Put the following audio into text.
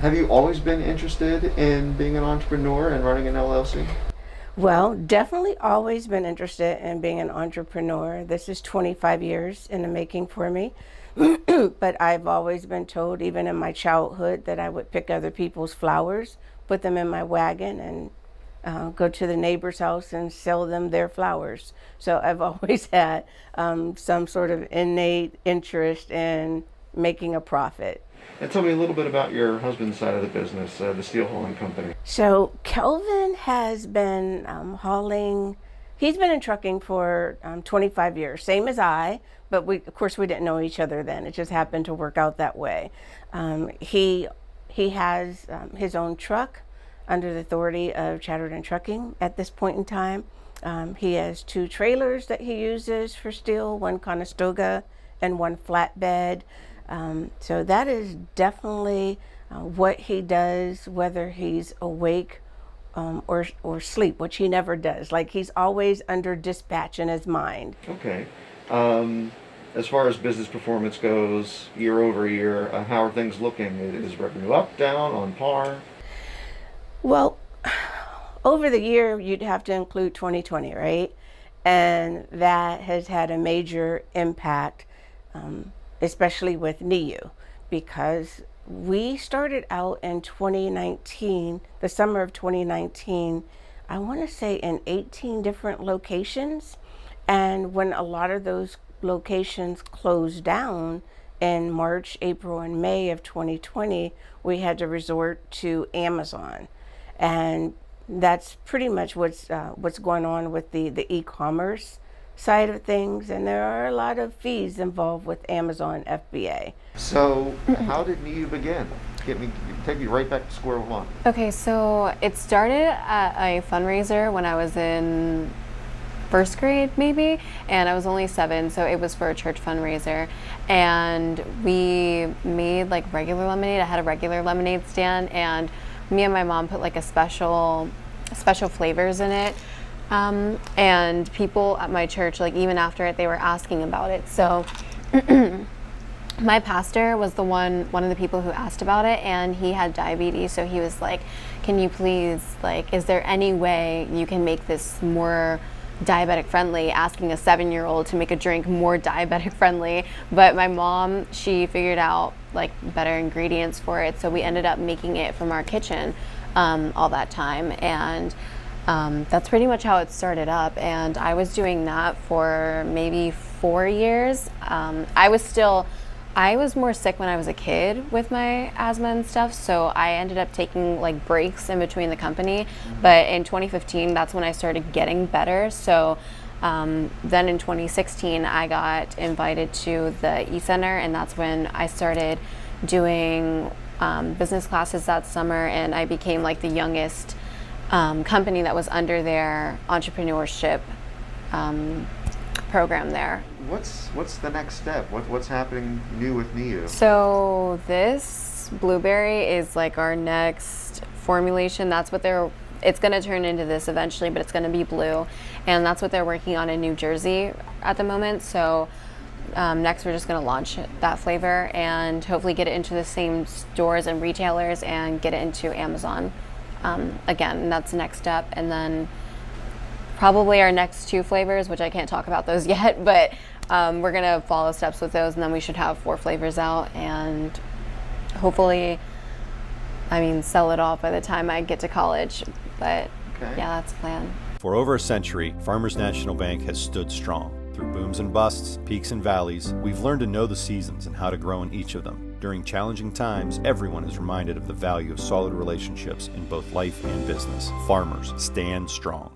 Have you always been interested in being an entrepreneur and running an LLC? Well, definitely always been interested in being an entrepreneur. This is 25 years in the making for me. But I've always been told, even in my childhood, that I would pick other people's flowers, put them in my wagon, and go to the neighbor's house and sell them their flowers. So I've always had some sort of innate interest in making a profit. And tell me a little bit about your husband's side of the business, the steel hauling company. So Kelvin has been he's been in trucking for 25 years, same as I, but of course we didn't know each other then. It just happened to work out that way. He has his own truck under the authority of Chatterton Trucking at this point in time. He has 2 trailers that he uses for steel, one Conestoga and one flatbed. So that is definitely what he does, whether he's awake or sleep, which he never does. Like, he's always under dispatch in his mind. Okay. As far as business performance goes, year over year, how are things looking? Is revenue up, down, on par? Well, over the year, you'd have to include 2020, right? And that has had a major impact, especially with NEU, because we started out in 2019, the summer of 2019, I want to say in 18 different locations. And when a lot of those locations closed down in March, April, and May of 2020, we had to resort to Amazon. And that's pretty much what's going on with the e-commerce side of things, and there are a lot of fees involved with Amazon FBA. So how did NEU begin? Take me right back to square one. Okay, so it started at a fundraiser when I was in first grade maybe, and I was only 7, so it was for a church fundraiser, and we made like regular lemonade. I had a regular lemonade stand, and me and my mom put like a special flavors in it. And people at my church, like even after it, they were asking about it. So my pastor was one of the people who asked about it, and he had diabetes. So he was like, can you please, like, is there any way you can make this more diabetic friendly? Asking a 7-year-old to make a drink more diabetic friendly. But my mom, she figured out like better ingredients for it. So we ended up making it from our kitchen all that time. And that's pretty much how it started up, and I was doing that for maybe 4 years. I was more sick when I was a kid with my asthma and stuff, so I ended up taking like breaks in between the company. But in 2015, that's when I started getting better. So then in 2016, I got invited to the e-center, and that's when I started doing business classes that summer, and I became like the youngest company that was under their entrepreneurship program there. What's the next step? What's happening new with NEU? So this blueberry is like our next formulation. That's what it's going to turn into this eventually, but it's going to be blue, and that's what they're working on in New Jersey at the moment. So next we're just going to launch that flavor and hopefully get it into the same stores and retailers and get it into Amazon. Again, that's the next step, and then probably our next 2 flavors, which I can't talk about those yet, but we're gonna follow steps with those, and then we should have 4 flavors out, and hopefully, sell it all by the time I get to college. But okay. Yeah, that's the plan. For over a century, Farmers National Bank has stood strong. Through booms and busts, peaks and valleys, we've learned to know the seasons and how to grow in each of them. During challenging times, everyone is reminded of the value of solid relationships in both life and business. Farmers, stand strong.